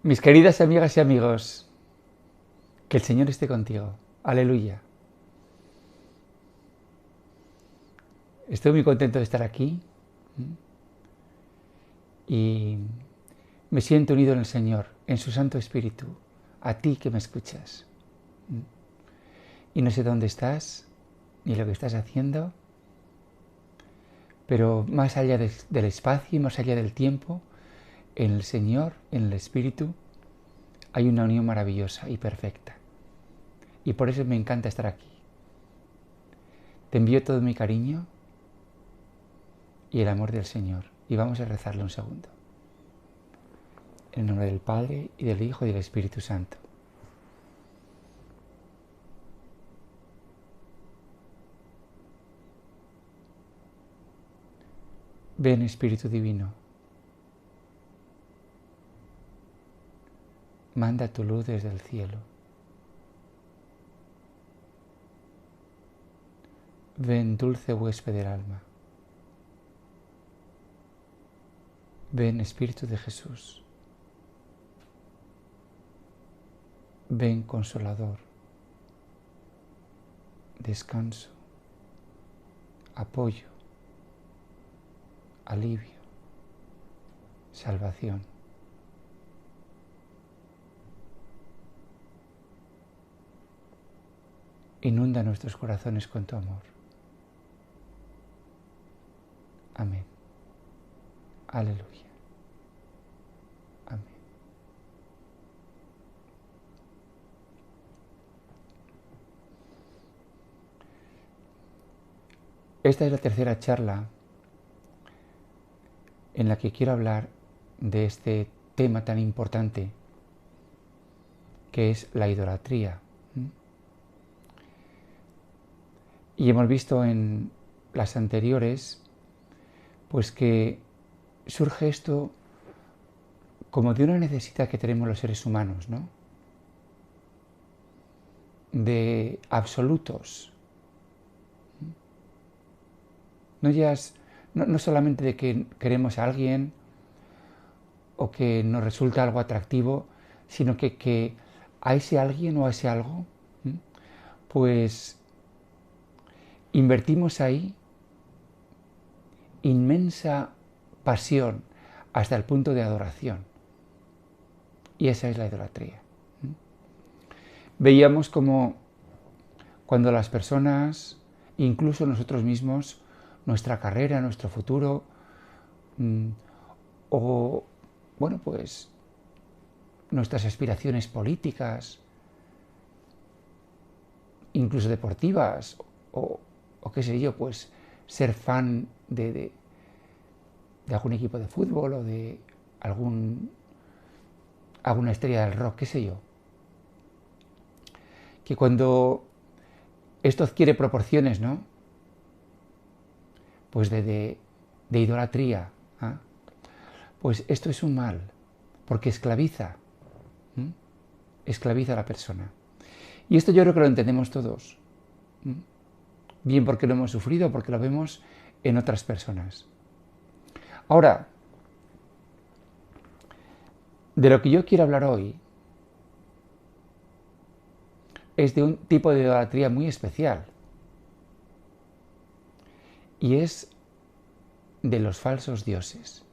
Mis queridas amigas y amigos, que el Señor esté contigo. Aleluya. Estoy muy contento de estar aquí y me siento unido en el Señor, en su Santo Espíritu, a ti que me escuchas. Y no sé dónde estás, ni lo que estás haciendo, pero más allá del espacio y más allá del tiempo, en el Señor, en el Espíritu, hay una unión maravillosa y perfecta. Y por eso me encanta estar aquí. Te envío todo mi cariño y el amor del Señor. Y vamos a rezarle un segundo. En el nombre del Padre, y del Hijo, y del Espíritu Santo. Ven, Espíritu Divino. Manda tu luz desde el cielo. Ven, dulce huésped del alma. Ven, Espíritu de Jesús. Ven, Consolador. Descanso. Apoyo. Alivio. Salvación. Inunda nuestros corazones con tu amor. Amén. Aleluya. Amén. Esta es la tercera charla en la que quiero hablar de este tema tan importante que es la idolatría. Y hemos visto en las anteriores pues que surge esto como de una necesidad que tenemos los seres humanos, ¿no? De absolutos. No solamente de que queremos a alguien o que nos resulta algo atractivo, sino que a ese alguien o a ese algo, pues invertimos ahí inmensa pasión hasta el punto de adoración. Y esa es la idolatría. Veíamos como cuando las personas, incluso nosotros mismos, nuestra carrera, nuestro futuro, o bueno, pues nuestras aspiraciones políticas, incluso deportivas, o qué sé yo, pues ser fan de algún equipo de fútbol o de alguna estrella del rock, qué sé yo. Que cuando esto adquiere proporciones, ¿no? Pues de idolatría, ¿eh? Pues esto es un mal, porque esclaviza a la persona. Y esto yo creo que lo entendemos todos, bien porque lo hemos sufrido, porque lo vemos en otras personas. Ahora, de lo que yo quiero hablar hoy es de un tipo de idolatría muy especial, y es de los falsos dioses.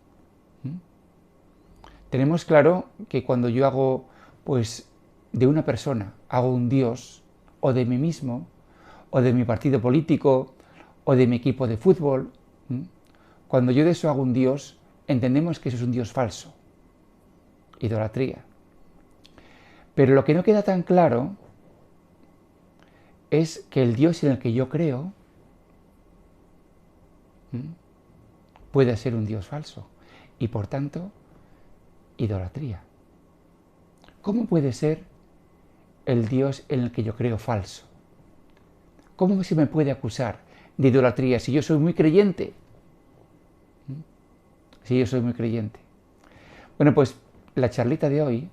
Tenemos claro que cuando yo hago, pues, de una persona, hago un dios, o de mí mismo, o de mi partido político, o de mi equipo de fútbol, cuando yo de eso hago un dios, entendemos que eso es un dios falso, idolatría. Pero lo que no queda tan claro es que el dios en el que yo creo puede ser un dios falso y por tanto idolatría. ¿Cómo puede ser el dios en el que yo creo falso? ¿Cómo se me puede acusar de idolatría si yo soy muy creyente? Si yo soy muy creyente. Bueno, pues la charlita de hoy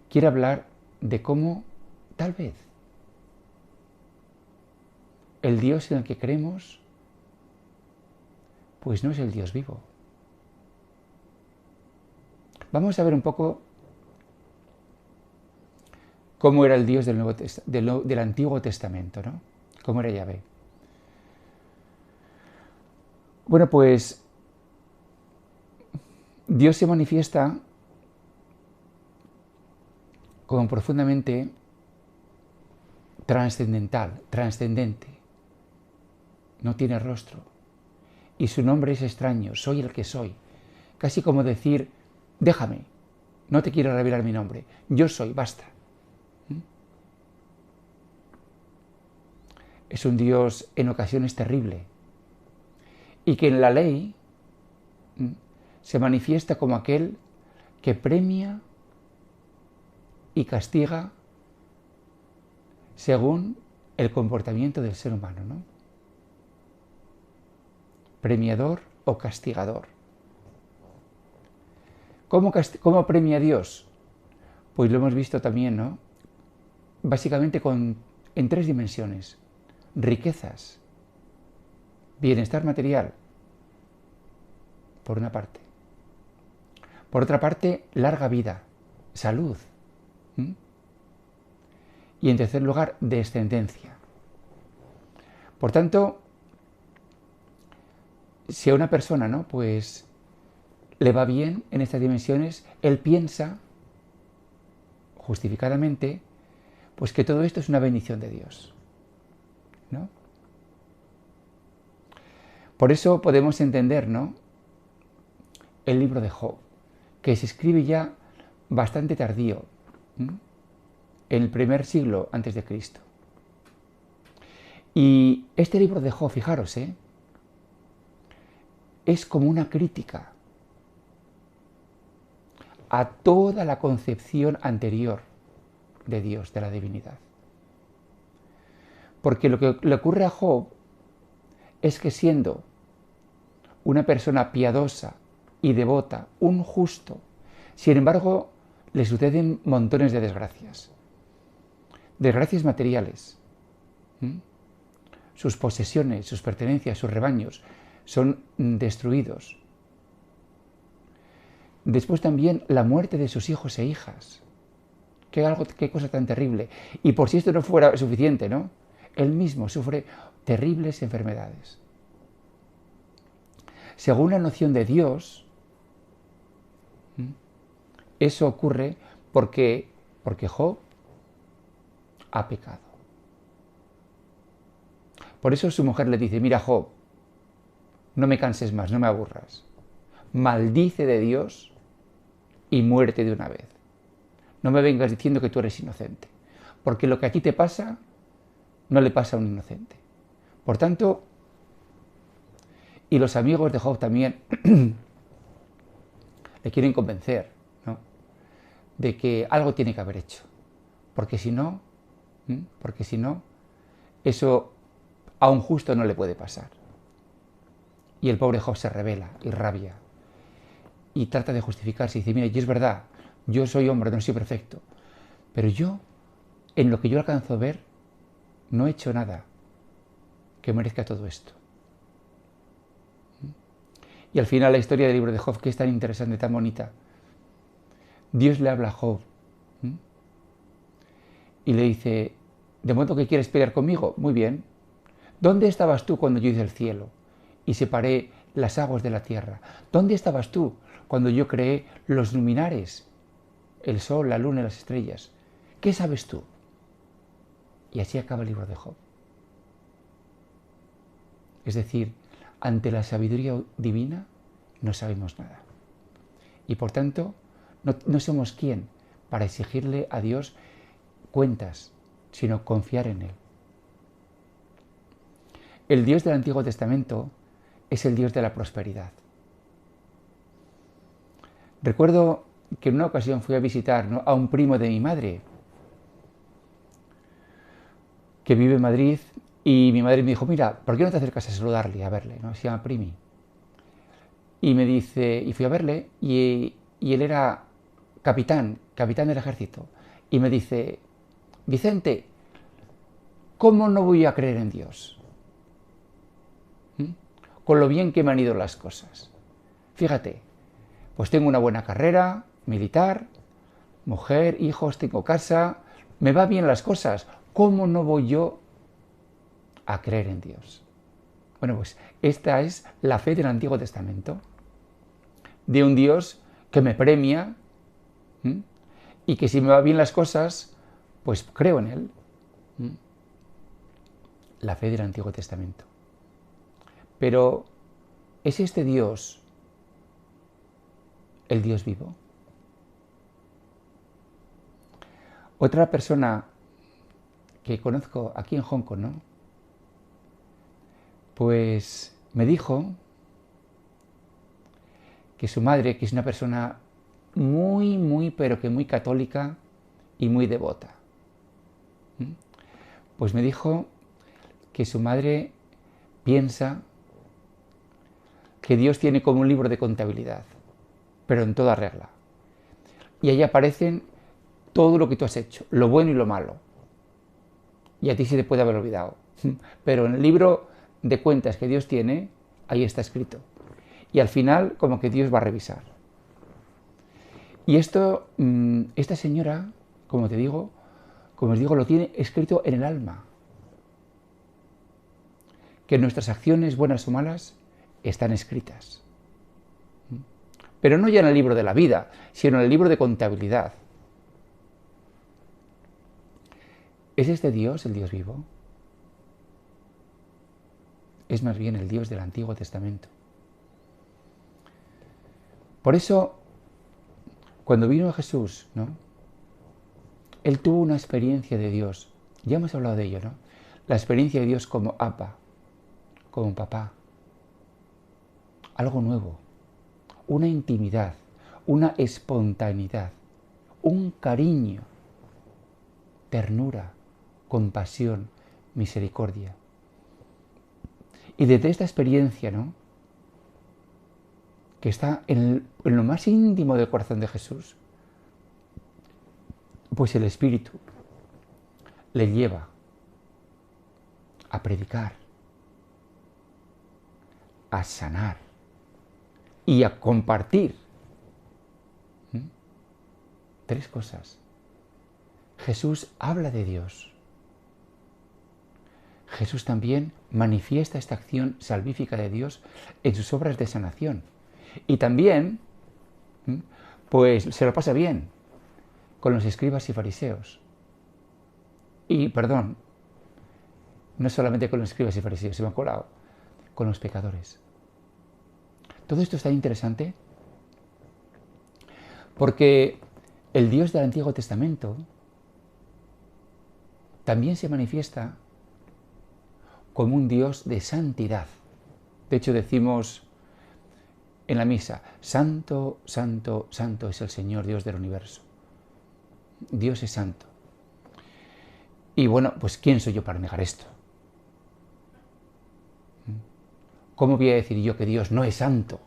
quiere hablar de cómo tal vez el Dios en el que creemos pues no es el Dios vivo. Vamos a ver un poco cómo era el Dios del Antiguo Testamento, ¿no? Cómo era Yahvé. Bueno, pues Dios se manifiesta como profundamente trascendental, trascendente. No tiene rostro. Y su nombre es extraño, soy el que soy. Casi como decir, déjame, no te quiero revelar mi nombre, yo soy, basta. Es un Dios en ocasiones terrible y que en la ley se manifiesta como aquel que premia y castiga según el comportamiento del ser humano, ¿no? Premiador o castigador. ¿Cómo premia a Dios? Pues lo hemos visto también, ¿no? Básicamente en 3 dimensiones. Riquezas, bienestar material, por una parte. Por otra parte, larga vida, salud. Y en tercer lugar, descendencia. Por tanto, si a una persona, ¿no?, pues le va bien en estas dimensiones, él piensa, justificadamente, pues que todo esto es una bendición de Dios, ¿no? Por eso podemos entender, ¿no?, el libro de Job, que se escribe ya bastante tardío, en el primer siglo antes de Cristo. Y este libro de Job, fijaros, es como una crítica a toda la concepción anterior de Dios, de la divinidad. Porque lo que le ocurre a Job es que siendo una persona piadosa y devota, un justo, sin embargo, le suceden montones de desgracias. Desgracias materiales. Sus posesiones, sus pertenencias, sus rebaños son destruidos. Después también la muerte de sus hijos e hijas. Qué cosa tan terrible. Y por si esto no fuera suficiente, ¿no?, él mismo sufre terribles enfermedades. Según la noción de Dios, eso ocurre porque Job ha pecado. Por eso su mujer le dice, mira Job, no me canses más, no me aburras. Maldice de Dios y muérete de una vez. No me vengas diciendo que tú eres inocente, porque lo que a ti te pasa no le pasa a un inocente. Por tanto, y los amigos de Job también le quieren convencer, ¿no?, de que algo tiene que haber hecho, porque si no, eso a un justo no le puede pasar. Y el pobre Job se rebela y rabia y trata de justificarse y dice, mira, y es verdad, yo soy hombre, no soy perfecto, pero yo, en lo que yo alcanzo a ver, no he hecho nada que merezca todo esto. Y al final la historia del libro de Job, que es tan interesante, tan bonita, Dios le habla a Job y le dice, ¿de modo que quieres pelear conmigo? Muy bien. ¿Dónde estabas tú cuando yo hice el cielo y separé las aguas de la tierra? ¿Dónde estabas tú cuando yo creé los luminares, el sol, la luna y las estrellas? ¿Qué sabes tú? Y así acaba el libro de Job. Es decir, ante la sabiduría divina no sabemos nada. Y por tanto, no somos quien para exigirle a Dios cuentas, sino confiar en Él. El Dios del Antiguo Testamento es el Dios de la prosperidad. Recuerdo que en una ocasión fui a visitar, ¿no?, a un primo de mi madre, que vive en Madrid, y mi madre me dijo, mira, ¿por qué no te acercas a saludarle, a verle, ¿no? Se llama Primi. Y me dice, y fui a verle, y él era capitán del ejército. Y me dice, Vicente, ¿cómo no voy a creer en Dios? Con lo bien que me han ido las cosas. Fíjate, pues tengo una buena carrera militar, mujer, hijos, tengo casa, me va bien las cosas, ¿cómo no voy yo a creer en Dios? Bueno, pues esta es la fe del Antiguo Testamento, de un Dios que me premia, ¿m? Y que si me va bien las cosas, pues creo en Él. ¿M? La fe del Antiguo Testamento. Pero, ¿es este Dios el Dios vivo? Otra persona que conozco aquí en Hong Kong, ¿no? Pues me dijo que su madre, que es una persona muy, pero que muy católica y muy devota, pues me dijo que su madre piensa que Dios tiene como un libro de contabilidad, pero en toda regla. Y ahí aparecen todo lo que tú has hecho, lo bueno y lo malo. Y a ti se te puede haber olvidado. Pero en el libro de cuentas que Dios tiene, ahí está escrito. Y al final, como que Dios va a revisar. Y esto, esta señora, como os digo, lo tiene escrito en el alma. Que nuestras acciones, buenas o malas, están escritas. Pero no ya en el libro de la vida, sino en el libro de contabilidad. ¿Es este Dios el Dios vivo? Es más bien el Dios del Antiguo Testamento. Por eso, cuando vino Jesús, ¿no? Él tuvo una experiencia de Dios. Ya hemos hablado de ello, ¿no? La experiencia de Dios como Abba, como papá. Algo nuevo. Una intimidad, una espontaneidad, un cariño, ternura, compasión, misericordia. Y desde esta experiencia, ¿no?, que está en lo más íntimo del corazón de Jesús, pues el Espíritu le lleva a predicar, a sanar y a compartir. Tres cosas. Jesús habla de Dios. Jesús también manifiesta esta acción salvífica de Dios en sus obras de sanación. Y también, pues se lo pasa bien con los escribas y fariseos. Y, perdón, no solamente con los escribas y fariseos, se me ha colado, con los pecadores. Todo esto es tan interesante porque el Dios del Antiguo Testamento también se manifiesta como un Dios de santidad. De hecho, decimos en la misa, Santo, Santo, Santo es el Señor Dios del universo. Dios es santo. Y bueno, pues ¿quién soy yo para negar esto? ¿Cómo voy a decir yo que Dios no es santo?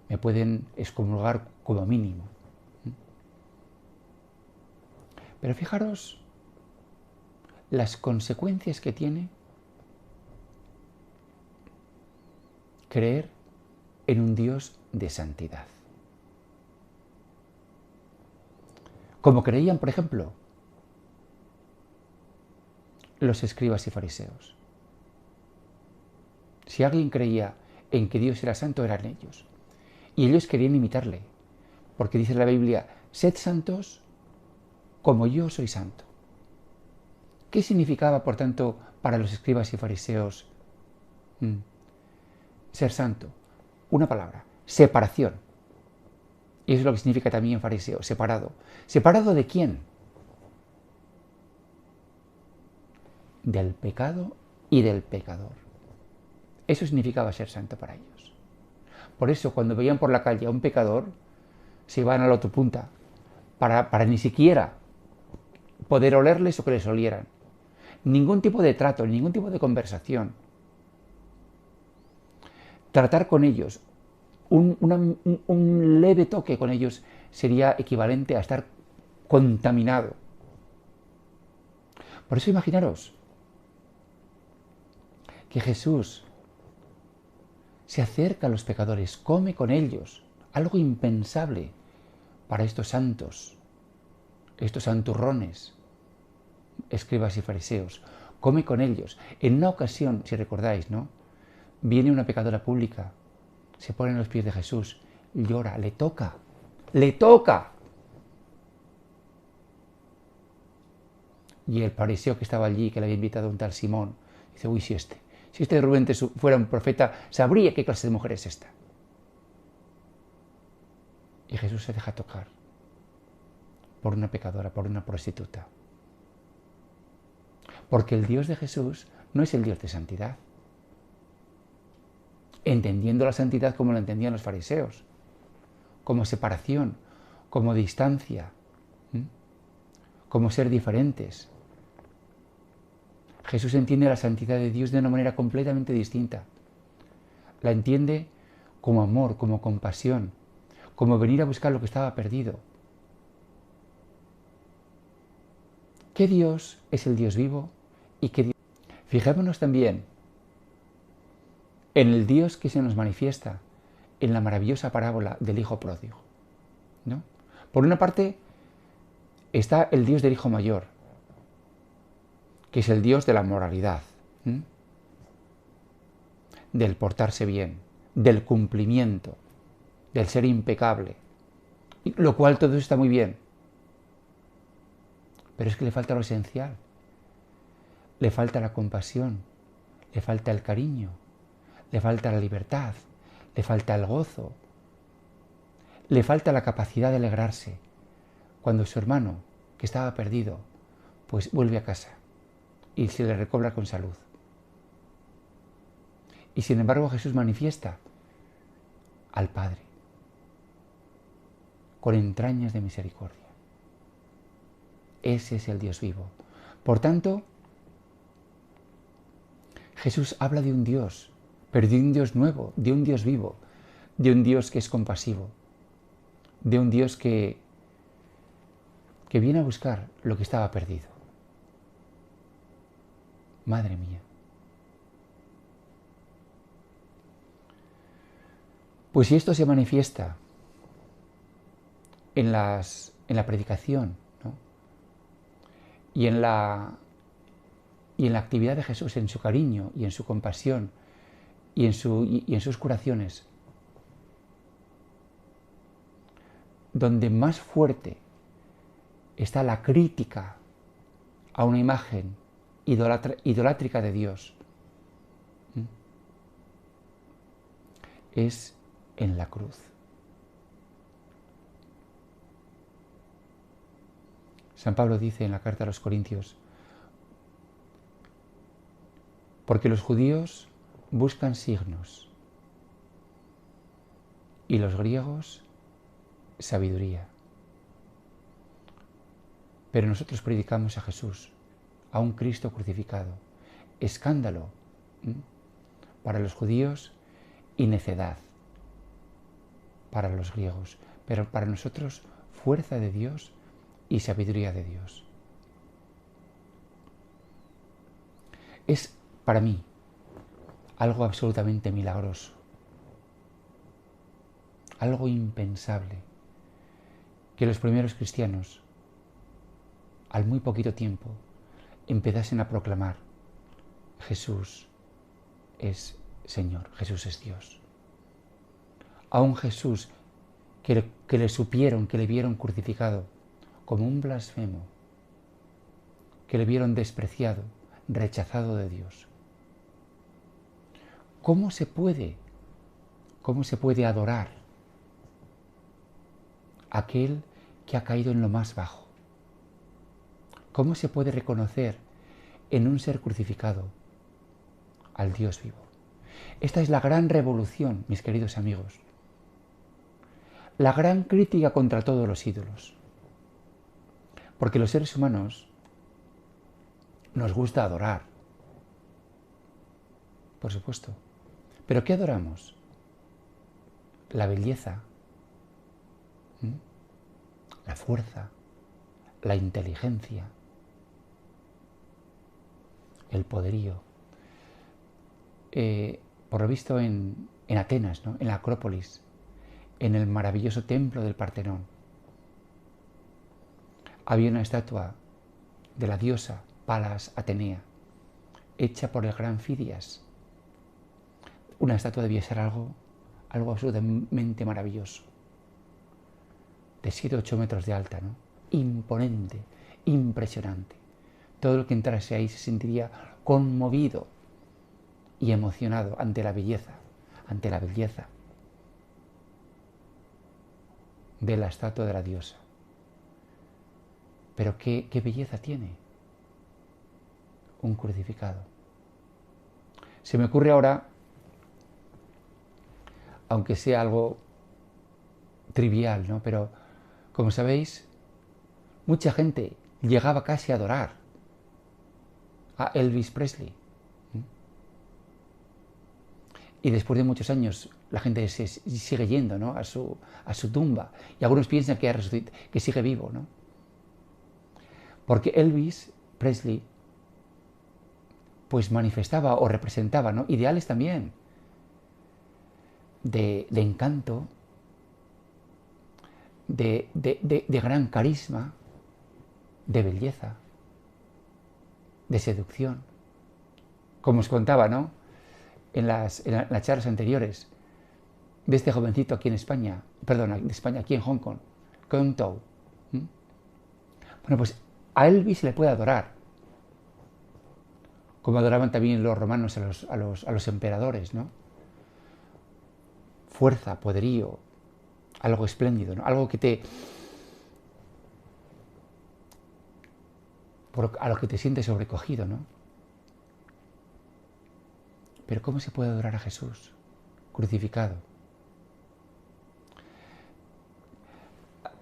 Me pueden excomulgar como mínimo. Pero fijaros las consecuencias que tiene creer en un Dios de santidad. Como creían, por ejemplo, los escribas y fariseos. Si alguien creía en que Dios era santo, eran ellos. Y ellos querían imitarle, porque dice la Biblia, sed santos como yo soy santo. ¿Qué significaba, por tanto, para los escribas y fariseos ser santo? Una palabra, separación. Y eso es lo que significa también fariseo, separado. ¿Separado de quién? Del pecado y del pecador. Eso significaba ser santo para ellos. Por eso, cuando veían por la calle a un pecador, se iban a la otra punta, para ni siquiera poder olerles o que les olieran. Ningún tipo de trato, ningún tipo de conversación. Tratar con ellos, un leve toque con ellos sería equivalente a estar contaminado. Por eso imaginaros que Jesús se acerca a los pecadores, come con ellos, algo impensable para estos santos, estos santurrones, escribas y fariseos, come con ellos. En una ocasión, si recordáis, ¿no? Viene una pecadora pública, se pone en los pies de Jesús, llora, le toca, ¡le toca! Y el fariseo que estaba allí, que le había invitado a un tal Simón, dice, uy, si este realmente fuera un profeta, sabría qué clase de mujer es esta. Y Jesús se deja tocar por una pecadora, por una prostituta. Porque el Dios de Jesús no es el Dios de santidad. Entendiendo la santidad como la entendían los fariseos, como separación, como distancia, como ser diferentes. Jesús entiende la santidad de Dios de una manera completamente distinta. La entiende como amor, como compasión, como venir a buscar lo que estaba perdido. ¿Qué Dios es el Dios vivo? Y qué Dios... Fijémonos también en el Dios que se nos manifiesta en la maravillosa parábola del hijo pródigo, ¿no? Por una parte está el Dios del hijo mayor, que es el Dios de la moralidad, del portarse bien, del cumplimiento, del ser impecable, lo cual todo eso está muy bien. Pero es que le falta lo esencial, le falta la compasión, le falta el cariño, le falta la libertad, le falta el gozo, le falta la capacidad de alegrarse cuando su hermano, que estaba perdido, pues vuelve a casa y se le recobra con salud. Y sin embargo Jesús manifiesta al Padre con entrañas de misericordia. Ese es el Dios vivo. Por tanto, Jesús habla de un Dios, pero de un Dios nuevo, de un Dios vivo, de un Dios que es compasivo, de un Dios que viene a buscar lo que estaba perdido. Madre mía. Pues si esto se manifiesta en la predicación, ¿no? y en la actividad de Jesús, en su cariño y en su compasión y en sus curaciones, donde más fuerte está la crítica a una imagen idolátrica de Dios, es en la cruz. San Pablo dice en la carta a los Corintios, porque los judíos buscan signos y los griegos sabiduría. Pero nosotros predicamos a Jesús, a un Cristo crucificado, escándalo para los judíos y necedad para los griegos, pero para nosotros fuerza de Dios y sabiduría de Dios. Es para mí algo absolutamente milagroso, algo impensable, que los primeros cristianos, al muy poquito tiempo, empezasen a proclamar: Jesús es Señor, Jesús es Dios. A un Jesús que le supieron, que le vieron crucificado como un blasfemo, que le vieron despreciado, rechazado de Dios. ¿Cómo se puede adorar a aquel que ha caído en lo más bajo? ¿Cómo se puede reconocer en un ser crucificado al Dios vivo? Esta es la gran revolución, mis queridos amigos. La gran crítica contra todos los ídolos. Porque los seres humanos nos gusta adorar, por supuesto. ¿Pero qué adoramos? La belleza, la fuerza, la inteligencia, el poderío. Por lo visto en Atenas, ¿no? En la Acrópolis, en el maravilloso templo del Partenón, había una estatua de la diosa Palas Atenea, hecha por el gran Fidias. Una estatua debía ser algo absolutamente maravilloso, de 7 o 8 metros de alta, ¿no? Imponente, impresionante. Todo el que entrase ahí se sentiría conmovido y emocionado ante la belleza de la estatua de la diosa. Pero qué belleza tiene un crucificado. Se me ocurre ahora, aunque sea algo trivial, ¿no? Pero, como sabéis, mucha gente llegaba casi a adorar a Elvis Presley. Y después de muchos años la gente sigue yendo, ¿no? a su tumba. Y algunos piensan que sigue vivo, ¿no? Porque Elvis Presley pues manifestaba o representaba, ¿no? ideales también de encanto, de gran carisma, de belleza, de seducción. Como os contaba, ¿no? en las charlas anteriores, de este jovencito aquí en España, aquí en Hong Kong, Kung Tao. Bueno, pues a Elvis se le puede adorar, como adoraban también los romanos a los emperadores, ¿no? Fuerza, poderío, algo espléndido, ¿no? Algo a lo que te sientes sobrecogido, ¿no? Pero ¿cómo se puede adorar a Jesús crucificado?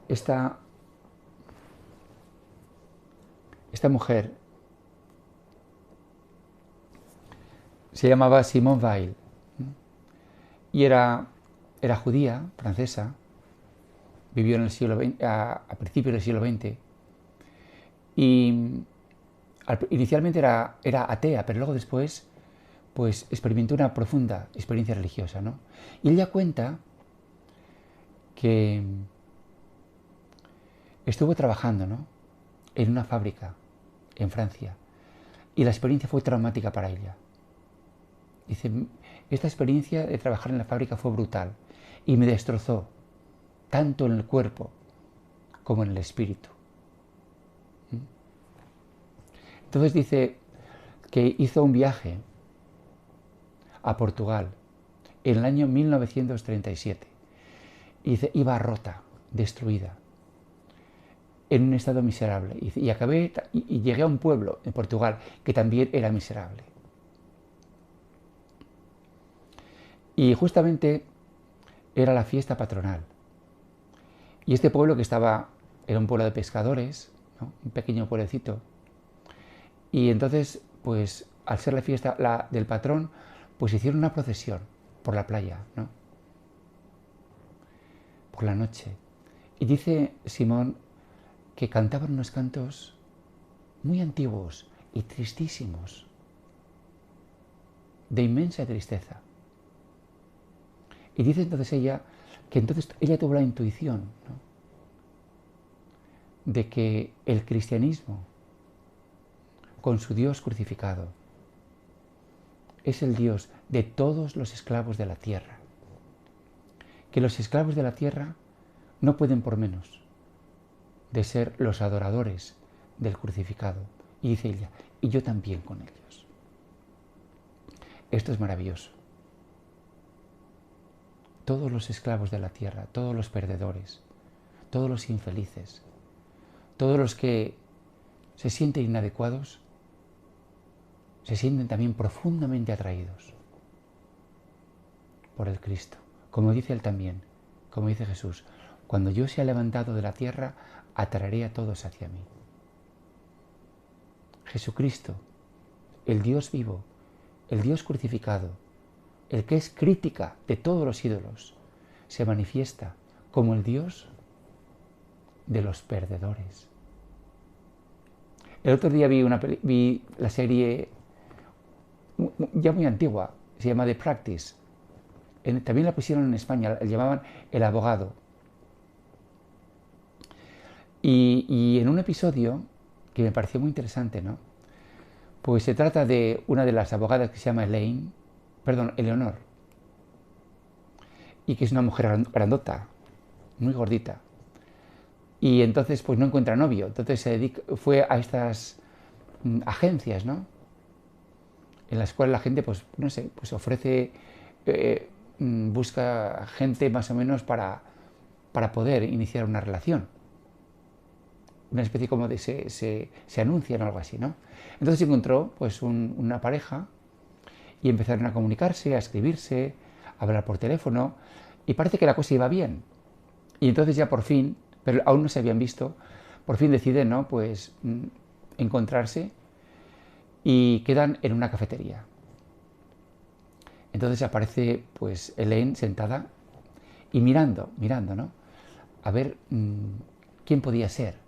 Esta mujer se llamaba Simone Weil y era judía, francesa, vivió en el siglo XX, a principios del siglo XX, y inicialmente era atea, pero luego después pues experimentó una profunda experiencia religiosa, ¿no? Y ella cuenta que estuvo trabajando, ¿no? en una fábrica en Francia, y la experiencia fue traumática para ella. Dice, esta experiencia de trabajar en la fábrica fue brutal y me destrozó, tanto en el cuerpo como en el espíritu. Entonces dice que hizo un viaje a Portugal en el año 1937. Y dice, iba rota, destruida, en un estado miserable. Y llegué a un pueblo en Portugal que también era miserable. Y justamente era la fiesta patronal. Y este pueblo era un pueblo de pescadores, ¿no? Un pequeño pueblecito. Y entonces, pues, al ser la fiesta del patrón, pues hicieron una procesión por la playa, ¿no? Por la noche. Y dice Simón que cantaban unos cantos muy antiguos y tristísimos, de inmensa tristeza. Y dice entonces ella que entonces ella tuvo la intuición, ¿no? de que el cristianismo, con su Dios crucificado, es el Dios de todos los esclavos de la tierra. Que los esclavos de la tierra no pueden por menos de ser los adoradores del crucificado. Y dice ella, y yo también con ellos. Esto es maravilloso. Todos los esclavos de la tierra, todos los perdedores, todos los infelices, todos los que se sienten inadecuados, se sienten también profundamente atraídos por el Cristo. Como dice él también, como dice Jesús, cuando yo sea levantado de la tierra, atraeré a todos hacia mí. Jesucristo, el Dios vivo, el Dios crucificado, el que es crítica de todos los ídolos, se manifiesta como el Dios de los perdedores. El otro día vi la serie ya muy antigua, se llama The Practice. También la pusieron en España, la llamaban El Abogado. Y en un episodio que me pareció muy interesante, ¿no? Pues se trata de una de las abogadas que se llama Eleonor, y que es una mujer grandota, muy gordita. Y entonces pues no encuentra novio, entonces fue a estas agencias, ¿no? En las cuales la gente, pues no sé, pues ofrece, busca gente más o menos para poder iniciar una relación. Una especie como de se anuncian o algo así, ¿no? Entonces encontró pues una pareja y empezaron a comunicarse, a escribirse, a hablar por teléfono, y parece que la cosa iba bien. Y entonces ya por fin, pero aún no se habían visto, por fin deciden, ¿no? Pues encontrarse y quedan en una cafetería. Entonces aparece pues Elaine sentada y mirando, ¿no? A ver quién podía ser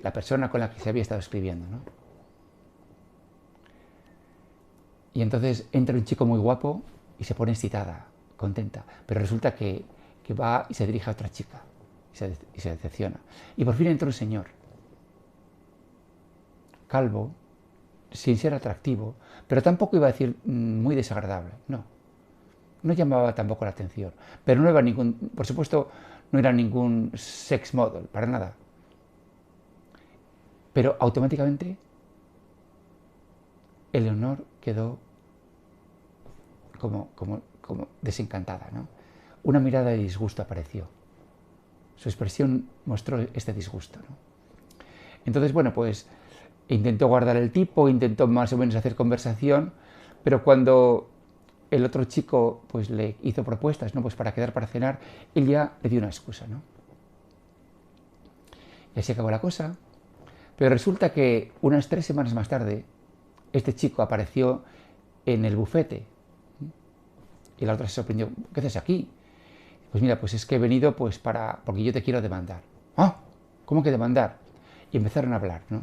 la persona con la que se había estado escribiendo, ¿no? Y entonces entra un chico muy guapo y se pone excitada, contenta, pero resulta que va y se dirige a otra chica y se decepciona. Y por fin entra un señor, calvo, sin ser atractivo, pero tampoco iba a decir muy desagradable, no llamaba tampoco la atención, pero no era por supuesto, no era ningún sex model, para nada. Pero automáticamente Eleonor quedó como desencantada, ¿no? Una mirada de disgusto apareció. Su expresión mostró este disgusto, ¿no? Entonces, bueno, pues intentó guardar el tipo, intentó más o menos hacer conversación, pero cuando el otro chico pues le hizo propuestas, ¿no? Pues para quedar para cenar, él ya le dio una excusa, ¿no? Y así acabó la cosa. Pero resulta que unas 3 semanas más tarde, este chico apareció en el bufete. Y la otra se sorprendió. ¿Qué haces aquí? Pues mira, pues es que he venido pues porque yo te quiero demandar. ¿Ah? ¿Cómo que demandar? Y empezaron a hablar, ¿no?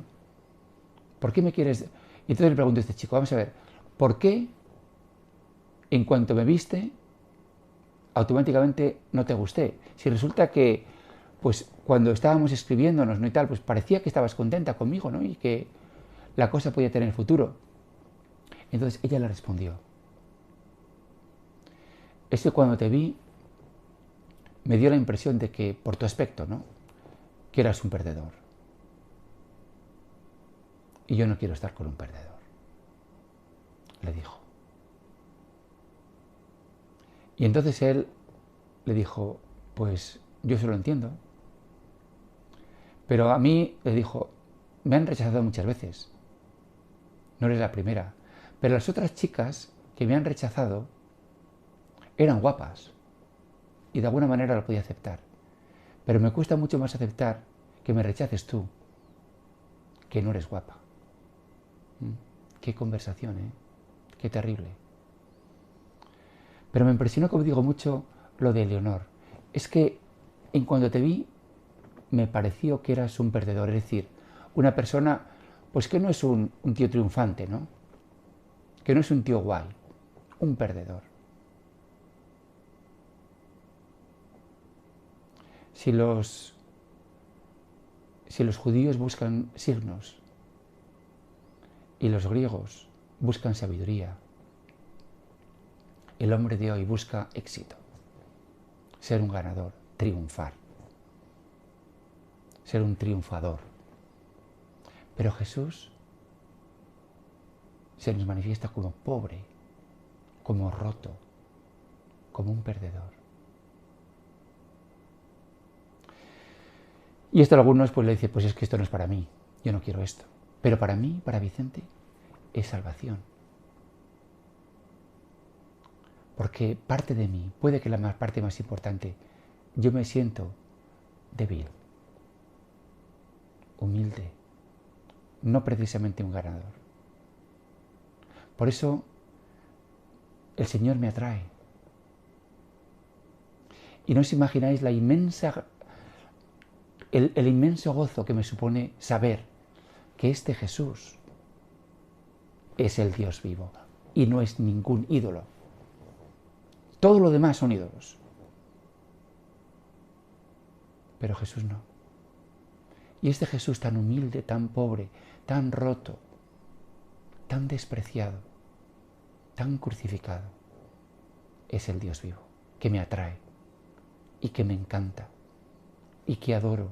¿Por qué me quieres...? Y entonces le pregunto a este chico, vamos a ver, ¿por qué en cuanto me viste, automáticamente no te gusté? Si resulta que, pues cuando estábamos escribiéndonos, ¿no? Y tal, pues parecía que estabas contenta conmigo, ¿no? Y que la cosa podía tener futuro. Entonces ella le respondió, es que cuando te vi, me dio la impresión de que, por tu aspecto, ¿no? Que eras un perdedor. Y yo no quiero estar con un perdedor, le dijo. Y entonces él le dijo, pues yo se lo entiendo. Pero a mí, le dijo, me han rechazado muchas veces. No eres la primera. Pero las otras chicas que me han rechazado eran guapas. Y de alguna manera lo podía aceptar. Pero me cuesta mucho más aceptar que me rechaces tú, que no eres guapa. Qué conversación, ¿eh? Qué terrible. Pero me impresionó, como digo, mucho lo de Eleonor. Es que en cuanto te vi, me pareció que eras un perdedor. Es decir, una persona, pues que no es un tío triunfante, ¿no? Que no es un tío guay. Un perdedor. Si los judíos buscan signos y los griegos buscan sabiduría, el hombre de hoy busca éxito, ser un ganador, triunfar, ser un triunfador. Pero Jesús se nos manifiesta como pobre, como roto, como un perdedor. Y esto a algunos pues le dice, pues es que esto no es para mí, yo no quiero esto. Pero para mí, para Vicente, es salvación. Porque parte de mí, puede que la parte más importante, yo me siento débil, humilde, no precisamente un ganador. Por eso el Señor me atrae. Y no os imagináis el inmenso gozo que me supone saber que este Jesús es el Dios vivo y no es ningún ídolo. Todo lo demás son ídolos. Pero Jesús no. Y este Jesús tan humilde, tan pobre, tan roto, tan despreciado, tan crucificado, es el Dios vivo, que me atrae y que me encanta y que adoro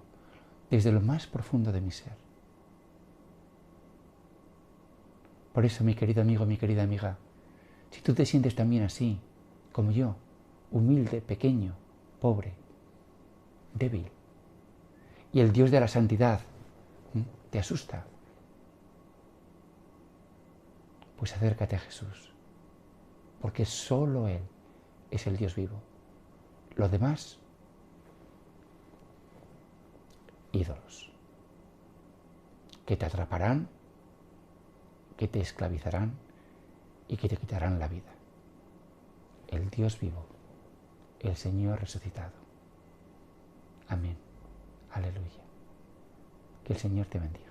desde lo más profundo de mi ser. Por eso, mi querido amigo, mi querida amiga, si tú te sientes también así, como yo, humilde, pequeño, pobre, débil, y el Dios de la santidad te asusta, pues acércate a Jesús, porque solo Él es el Dios vivo. Los demás, ídolos, que te atraparán, que te esclavizarán y que te quitarán la vida. El Dios vivo, el Señor resucitado. Amén. Aleluya. Que el Señor te bendiga.